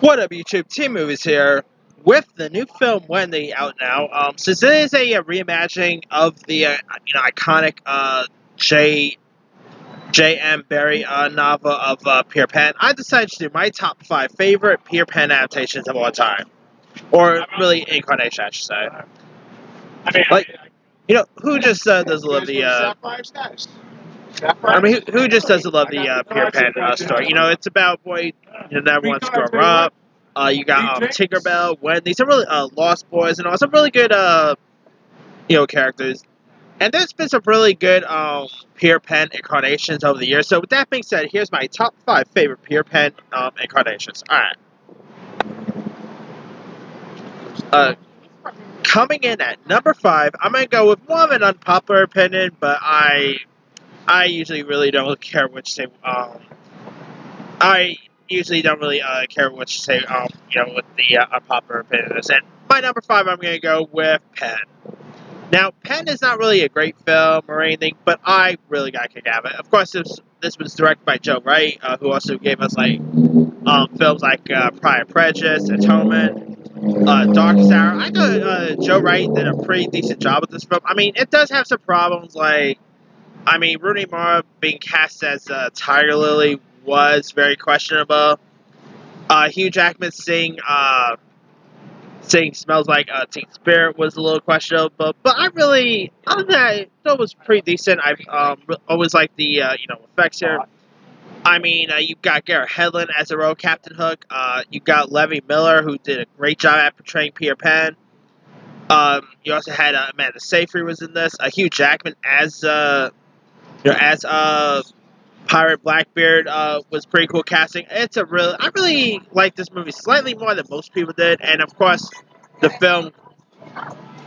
What up, YouTube? Team Movies here with the new film Wendy out now. Since it is a reimagining of the iconic J.M. Barrie novel of Peter Pan, I decided to do my top 5 favorite Peter Pan adaptations of all time, or really incarnation, I should say. Like, who just doesn't love the? Who just doesn't love the Peter Pan story? It's about boy that wants to grow up. You got Tinkerbell, Wendy, some really Lost Boys, and all some really good characters. And there's been some really good Peter Pan incarnations over the years. So with that being said, here's my top 5 favorite Peter Pan incarnations. All right. Coming in at number 5, I'm gonna go with more of an unpopular opinion, but I usually really don't care which say. I usually don't really care what you say, with the unpopular opinions. And my number 5, I'm going to go with Pen. Now, Pen is not really a great film or anything, but I really got a kick out of it. Of course, this was directed by Joe Wright, who also gave us films like Pride and Prejudice, Atonement, Darkest Hour. I thought Joe Wright did a pretty decent job with this film. I mean, it does have some problems, Rooney Mara being cast as Tiger Lily was very questionable. Hugh Jackman saying "Smells Like Teen Spirit" was a little questionable, but I really, other than that, I thought it was pretty decent. I always liked the effects here. You've got Garrett Hedlund as the role of Captain Hook. You've got Levi Miller, who did a great job at portraying Peter Pan. You also had Amanda Seyfried was in this. Hugh Jackman as Pirate Blackbeard was pretty cool casting. I really like this movie slightly more than most people did, and of course, the film,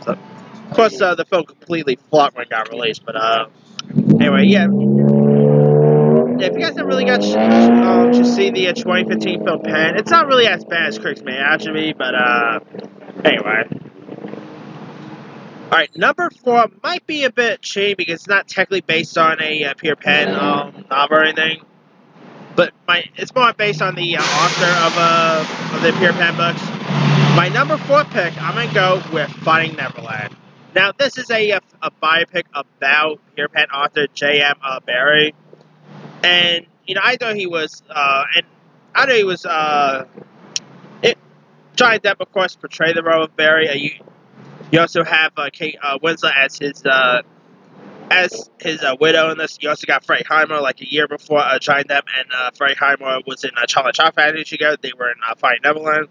the film completely flopped when it got released. But anyway, yeah. If you guys have really got to see the 2015 film Pen, it's not really as bad as critics may imagine me, but anyway. Alright, number 4 might be a bit cheap because it's not technically based on a Peter Pan novel or anything. But it's more based on the author of the Peter Pan books. My number 4 pick, I'm going to go with Finding Neverland. Now, this is a biopic about Peter Pan author J.M. Barrie. And, I thought he was, Johnny Depp, of course, portrayed the role of Barrie. You also have Kate Winslet as his widow in this. You also got Freddie Highmore, like a year before Johnny Depp and Freddie Highmore was in Charlie Chocolate Factory together. They were in Finding Neverland.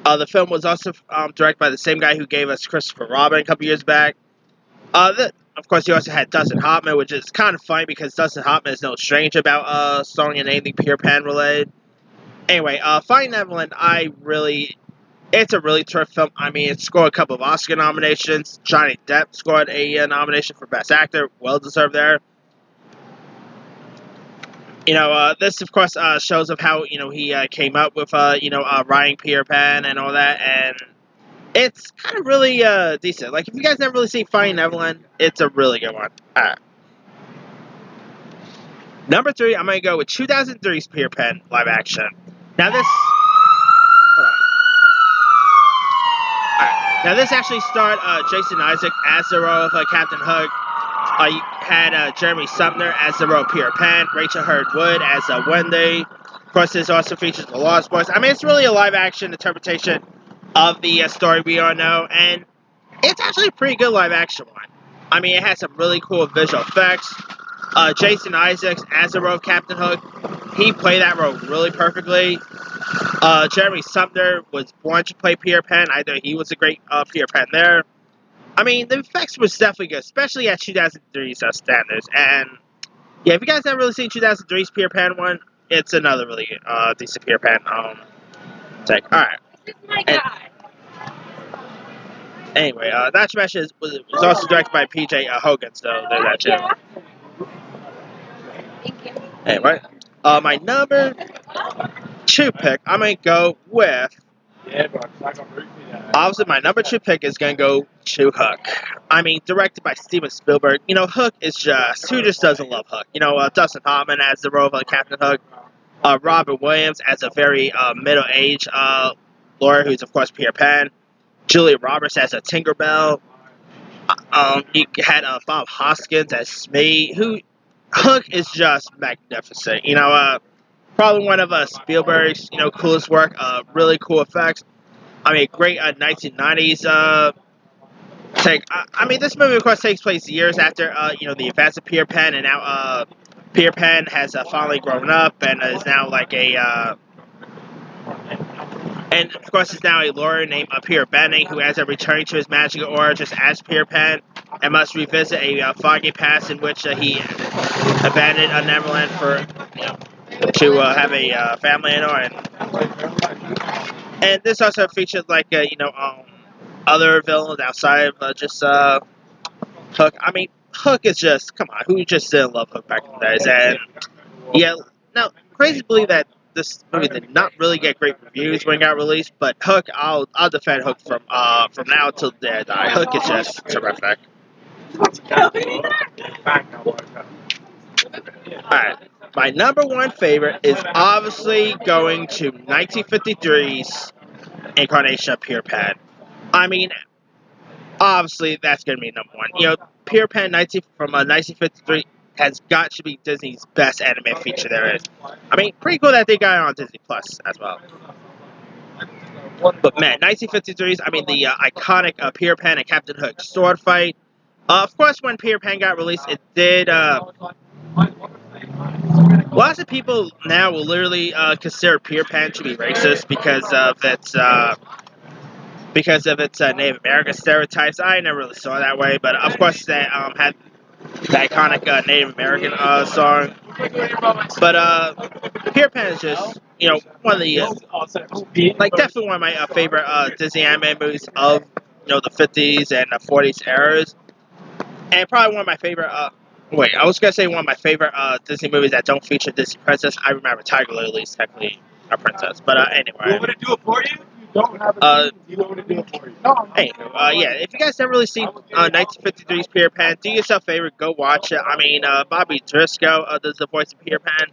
The film was also directed by the same guy who gave us Christopher Robin a couple years back. Of course, you also had Dustin Hoffman, which is kind of funny because Dustin Hoffman is no stranger about starring in anything Peter Pan related. Anyway, Finding Neverland, it's a really terrific film. It scored a couple of Oscar nominations. Johnny Depp scored a nomination for Best Actor. Well deserved there. This, of course, shows of how, he came up with, writing Peter Pan and all that. And it's kind of really decent. Like, if you guys never really seen Finding Neverland, it's a really good one. Number 3, I'm going to go with 2003's Peter Pan live action. Now, this actually starred Jason Isaac as the role of Captain Hook. You had Jeremy Sumner as the role of Peter Pan, Rachel Hurd Wood as Wendy. Of course, this also features the Lost Boys. It's really a live-action interpretation of the story we all know, and it's actually a pretty good live-action one. It has some really cool visual effects. Jason Isaacs as the role of Captain Hook, he played that role really perfectly. Jeremy Sumner was born to play Peter Pan. I thought he was a great Peter Pan there. The effects was definitely good, especially at 2003's standards. And, yeah, if you guys haven't really seen 2003's Peter Pan one, it's another really decent Peter Pan take. Alright. This is my guy. Anyway, that smash was also directed by P.J. Hogan, so there's that too. Thank you. Anyway, my number 2 pick, I'm going to go with... Obviously, my number 2 pick is going to go to Hook. Directed by Steven Spielberg. Hook is who just doesn't love Hook? Dustin Hoffman as the role of Captain Hook. Robin Williams as a very middle-aged lawyer who's, of course, Peter Pan. Julia Roberts as a Tinkerbell. You had Bob Hoskins as Smee, who Hook is just magnificent. Probably one of Spielberg's coolest work. Really cool effects. I mean, great 1990s take. I mean, this movie of course takes place years after the events of Peter Pan, and now Peter Pan has finally grown up and is now like a and of course is now a lawyer named Peter Benning who has returning to his magical origins as Peter Pan and must revisit a foggy past in which he abandoned Neverland for to have a family and this also featured like other villains outside of just Hook. I mean, Hook is just come on, who just didn't love Hook back in the days? And yeah, now crazy to believe that this movie did not really get great reviews when it got released, but Hook, I'll defend Hook from now till the day I die. Hook is just terrific. Alright, my number one favorite is obviously going to 1953's incarnation of Peter Pan. I mean, obviously that's going to be number one. Peter Pan 1953 has got to be Disney's best animated feature there is. I mean, pretty cool that they got it on Disney Plus as well. But man, 1953's, I mean, the iconic Peter Pan and Captain Hook sword fight. Of course, when Peter Pan got released, it did. Lots of people now will literally consider Peter Pan to be racist because of its Native American stereotypes. I never really saw it that way, but of course they had the iconic Native American song. But Peter Pan is just one of the definitely one of my favorite Disney anime movies of the 50s and 40s eras, and probably one of my favorite. Wait, I was gonna say one of my favorite Disney movies that don't feature Disney princess. I remember Tiger Lily is technically a princess, but anyway. You want me to do it for you? You don't have a you want me to do it for you? No. Yeah, if you guys never really seen 1953's Peter Pan, do yourself a favor, go watch it. I mean, Bobby Driscoll does the voice of Peter Pan.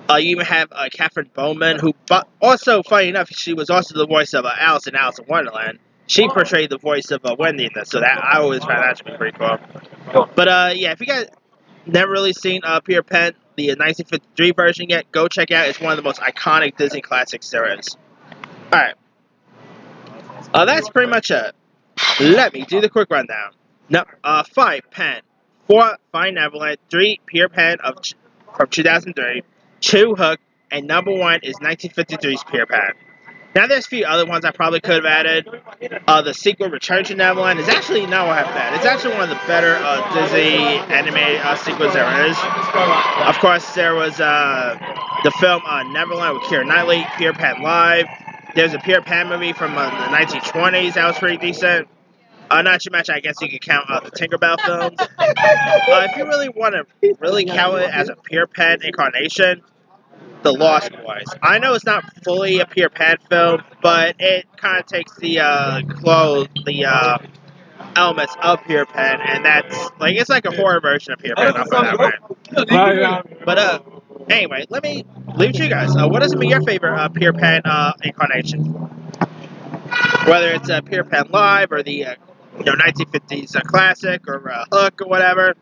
You even have Catherine Bowman, who, also, funny enough, she was also the voice of Alice in Wonderland. She portrayed the voice of Wendy in this, so that I always found that to be pretty cool. But yeah, if you guys never really seen Peter Pan, the 1953 version yet, go check it out. It's one of the most iconic Disney classics there is. Alright. That's pretty much it. Let me do the quick rundown. 5, Pan. 4, Finding Neverland. 3, Peter Pan from 2003. 2, Hook. And number 1 is 1953's Peter Pan. Now, there's a few other ones I probably could have added. The sequel, Return to Neverland, is actually not what I have bad. It's actually one of the better Disney animated sequels there is. Of course, there was the film Neverland with Keira Knightley, Peter Pan Live. There's a Peter Pan movie from the 1920s that was pretty decent. Not too much, I guess you could count the Tinkerbell films. If you really want to really count it as a Peter Pan incarnation, The Lost Boys. I know it's not fully a Peter Pan film, but it kind of takes the elements of Peter Pan, and that's it's like a horror version of Peter Pan. I'll put it that way. But anyway, let me leave it to you guys. What has been your favorite Peter Pan incarnation? Whether it's Peter Pan Live or the 1950s classic or Hook or whatever.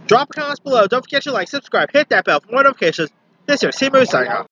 Drop a comment below. Don't forget to like, subscribe, hit that bell for more notifications. This is C-Movie signing off.